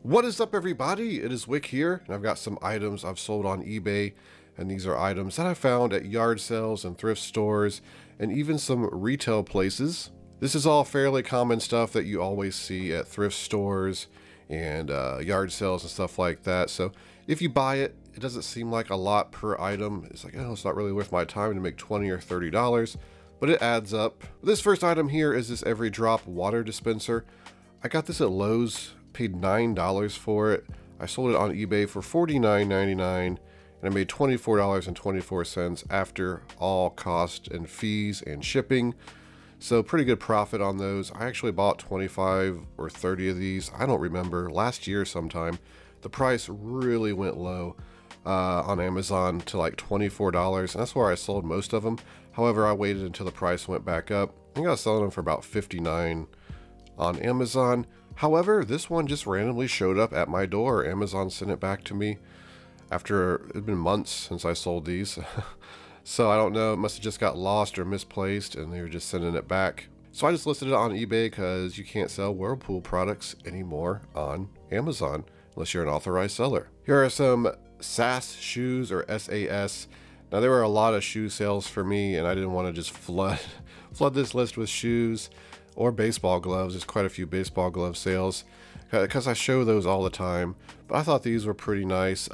What is up, everybody? It is Wick here, and I've got some items I've sold on eBay, and these are items that I found at yard sales and thrift stores and even some retail places. This is all fairly common stuff that you always see at thrift stores and yard sales and stuff like that. So if you buy it, it doesn't seem like a lot per item. It's like, oh, it's not really worth my time to make $20 or $30, but it adds up. This first item here is this Every Drop water dispenser. I got this at Lowe's. Paid $9 for it. I sold it on eBay for $49.99 and I made $24.24 after all cost and fees and shipping. So pretty good profit on those. I actually bought 25 or 30 of these. I don't remember. Last year sometime. The price really went low on Amazon to like $24, and that's where I sold most of them. However, I waited until the price went back up. I think I was selling them for about $59 on Amazon. However, this one just randomly showed up at my door. Amazon sent it back to me after it had been months since I sold these. So I don't know, it must have just got lost or misplaced and they were just sending it back. So I just listed it on eBay because you can't sell Whirlpool products anymore on Amazon unless you're an authorized seller. Here are some SAS shoes, or SAS. Now there were a lot of shoe sales for me and I didn't want to just flood this list with shoes or baseball gloves. There's quite a few baseball glove sales because I show those all the time, but I thought these were pretty nice.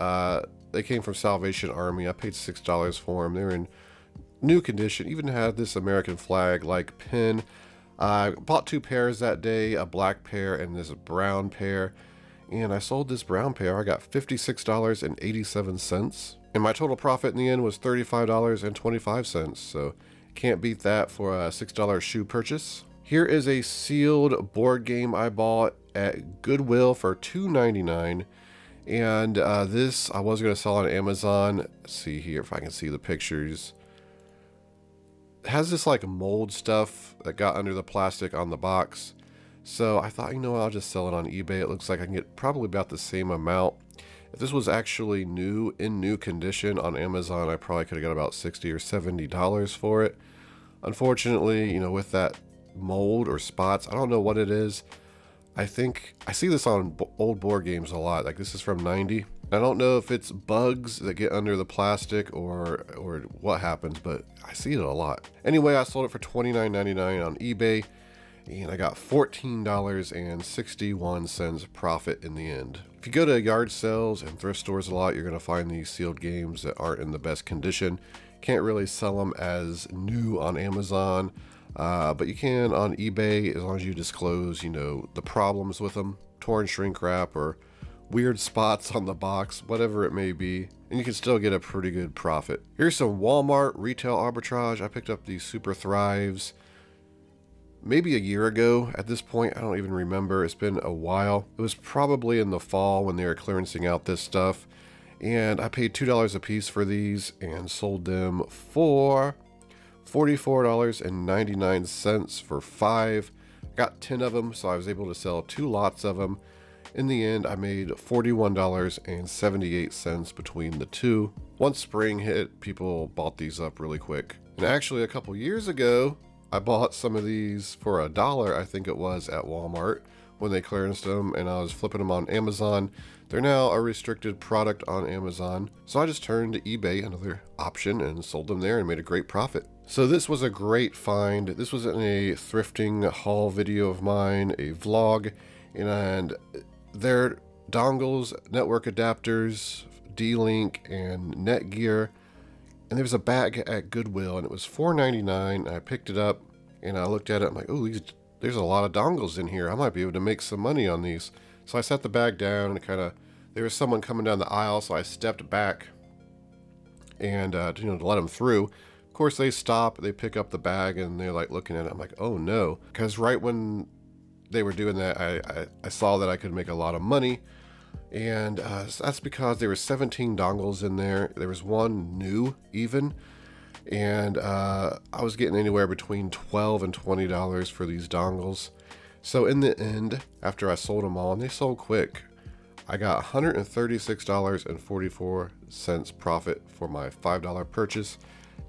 They came from Salvation Army. I paid $6 for them. They're in new condition, even had this American flag like pin. I bought two pairs that day, a black pair and this brown pair, and I sold this brown pair. I got $56.87 and my total profit in the end was $35.25, so can't beat that for a $6 shoe purchase. Here is a sealed board game I bought at Goodwill for $2.99, and this I was going to sell on Amazon. Let's see here if I can see the pictures. It has this like mold stuff that got under the plastic on the box, so I thought, you know what, I'll just sell it on eBay. It looks like I can get probably about the same amount. If this was actually new, in new condition on Amazon, I probably could have got about $60 or $70 for it. Unfortunately, you know, with that mold or spots, I don't know what it is. I think I see this on old board games a lot. Like this is from '90. I don't know if it's bugs that get under the plastic or what happens, but I see it a lot. Anyway, I sold it for $29.99 on eBay and I got $14.61 profit in the end. If you go to yard sales and thrift stores a lot, you're going to find these sealed games that aren't in the best condition. Can't really sell them as new on Amazon. But you can on eBay as long as you disclose, you know, the problems with them, torn shrink wrap or weird spots on the box, whatever it may be, and you can still get a pretty good profit. Here's some Walmart retail arbitrage. I picked up these Super Thrives maybe a year ago at this point. I don't even remember. It's been a while. It was probably in the fall when they were clearancing out this stuff, and I paid $2 a piece for these and sold them for $44.99 for 5. Got 10 of them, so I was able to sell 2 lots of them. In the end, I made $41.78 between the two. Once spring hit, people bought these up really quick. And actually, a couple years ago, I bought some of these for $1, I think it was, at Walmart when they clearanced them, and I was flipping them on Amazon. They're now a restricted product on Amazon, so I just turned to eBay, another option, and sold them there and made a great profit. So this was a great find. This was in a thrifting haul video of mine, a vlog, and their dongles, network adapters, D-Link, and Netgear. And there was a bag at Goodwill, and it was $4.99. I picked it up, and I looked at it. I'm like, oh, there's a lot of dongles in here. I might be able to make some money on these. So I set the bag down, and there was someone coming down the aisle, so I stepped back and you know, to let them through. Of course, they stop, they pick up the bag, and they're like looking at it. I'm like, oh no, because right when they were doing that, I saw that I could make a lot of money, and that's because there were 17 dongles in there. There was one new even, and I was getting anywhere between $12 and $20 for these dongles. So in the end, after I sold them all, and they sold quick, I got $136.44 profit for my $5 purchase.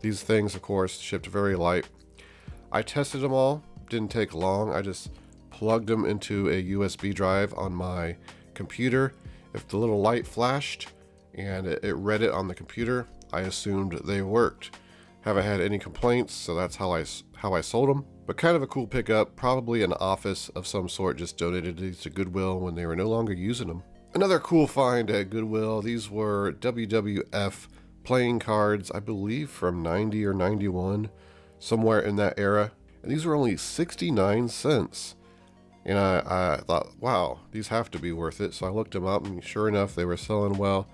These things, of course, shipped very light. I tested them all, didn't take long. I just plugged them into a USB drive on my computer. If the little light flashed and it read it on the computer, I assumed they worked. Haven't had any complaints, so that's how I sold them. But kind of a cool pickup, probably an office of some sort just donated these to Goodwill when they were no longer using them. Another cool find at Goodwill, these were WWF Playing Cards, I believe from 90 or 91, somewhere in that era. And these were only 69 cents. And I thought, wow, these have to be worth it. So I looked them up, and sure enough, they were selling well.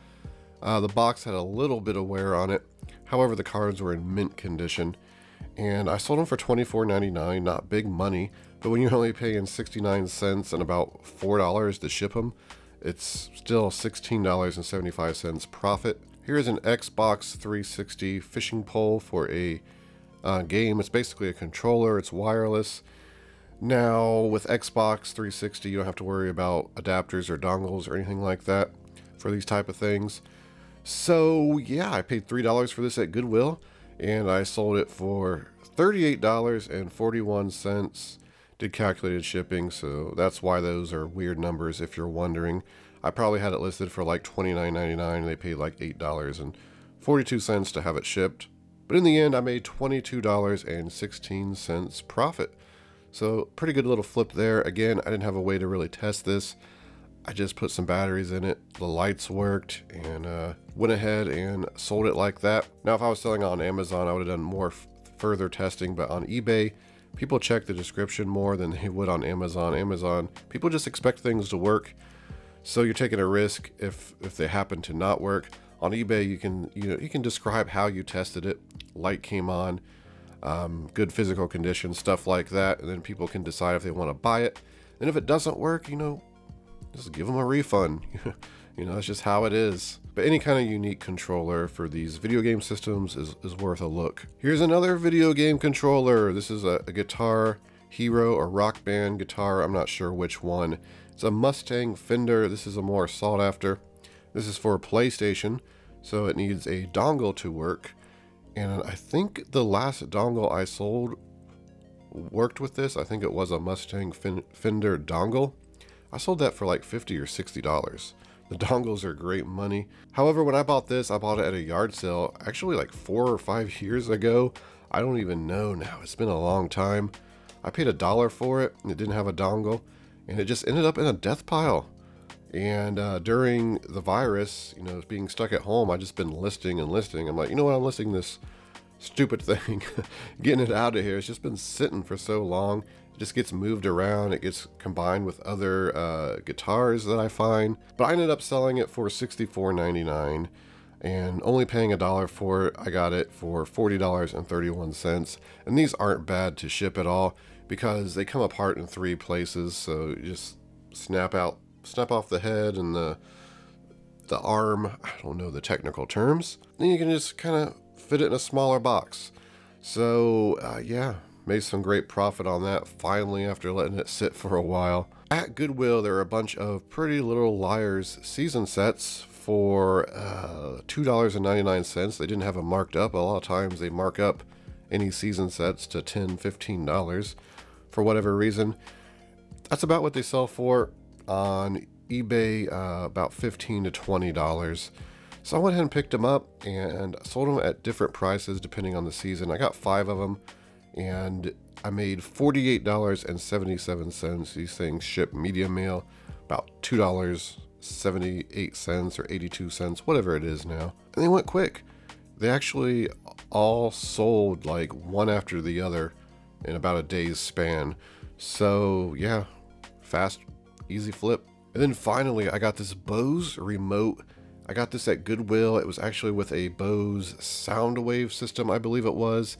The box had a little bit of wear on it. However, the cards were in mint condition. And I sold them for $24.99, not big money. But when you're only paying 69 cents and about $4 to ship them, it's still $16.75 profit. Here's an Xbox 360 fishing pole for a game. It's basically a controller. It's wireless. Now, with Xbox 360, you don't have to worry about adapters or dongles or anything like that for these type of things. So, yeah, I paid $3 for this at Goodwill, and I sold it for $38.41. Did calculated shipping, so that's why those are weird numbers if you're wondering. I probably had it listed for like $29.99, and they paid like $8.42 to have it shipped. But in the end, I made $22.16 profit. So pretty good little flip there. Again, I didn't have a way to really test this. I just put some batteries in it. The lights worked, and went ahead and sold it like that. Now, if I was selling on Amazon, I would have done more further testing, but on eBay, people check the description more than they would on Amazon. Amazon, people just expect things to work. So you're taking a risk if they happen to not work. On eBay, you can describe how you tested it. Light came on, good physical condition, stuff like that, and then people can decide if they want to buy it. And if it doesn't work, just give them a refund. That's just how it is. But any kind of unique controller for these video game systems is worth a look. Here's another video game controller. This is a Guitar Hero or Rock Band guitar. I'm not sure which one. It's a Mustang Fender. This is a more sought after. This is for PlayStation, so it needs a dongle to work. And I think the last dongle I sold worked with this. I think it was a Mustang Fender dongle. I sold that for like $50 or $60. The dongles are great money. However, when I bought this, I bought it at a yard sale, actually like 4 or 5 years ago. I don't even know now. It's been a long time. I paid $1 for it, and it didn't have a dongle, and it just ended up in a death pile. And during the virus, being stuck at home, I just been listing and listing. I'm like, you know what? I'm listing this stupid thing, getting it out of here. It's just been sitting for so long. It just gets moved around. It gets combined with other guitars that I find. But I ended up selling it for $64.99 and only paying $1 for it. I got it for $40.31. And these aren't bad to ship at all because they come apart in 3 places. So you just snap off the head and the arm. I don't know the technical terms. Then you can just kind of fit it in a smaller box. So yeah, made some great profit on that finally after letting it sit for a while. At Goodwill, there are a bunch of Pretty Little Liars season sets for $2.99. They didn't have them marked up. A lot of times they mark up any season sets to $10, $15 for whatever reason. That's about what they sell for on eBay, about $15 to $20. So I went ahead and picked them up and sold them at different prices depending on the season. I got 5 of them and I made $48.77. These things ship medium mail, about $2.78 or 82 cents, whatever it is now. And they went quick. They actually all sold like one after the other in about a day's span. So yeah, fast, easy flip. And then finally, I got this Bose Remote. I got this at Goodwill. It was actually with a Bose Soundwave system, I believe it was.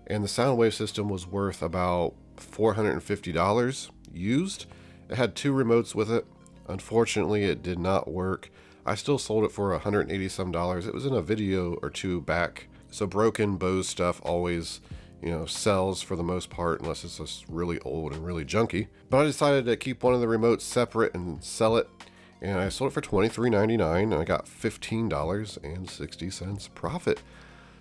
And the Soundwave system was worth about $450 used. It had 2 remotes with it. Unfortunately, it did not work. I still sold it for $180 some. It was in a video or 2 back. So broken Bose stuff always, sells for the most part, unless it's just really old and really junky. But I decided to keep one of the remotes separate and sell it. And I sold it for $23.99 and I got $15.60 profit.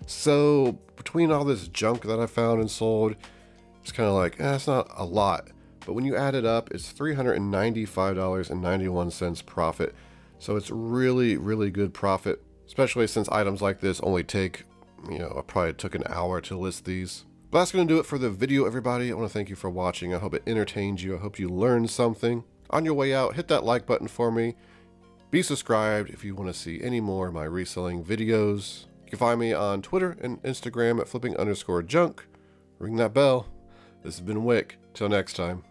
So between all this junk that I found and sold, it's kind of like, it's not a lot. But when you add it up, it's $395.91 profit. So it's really, really good profit, especially since items like this only take, it probably took an hour to list these. But that's going to do it for the video, everybody. I want to thank you for watching. I hope it entertained you. I hope you learned something. On your way out, hit that like button for me. Be subscribed if you want to see any more of my reselling videos. You can find me on Twitter and Instagram at flipping_junk. Ring that bell. This has been Wick. Till next time.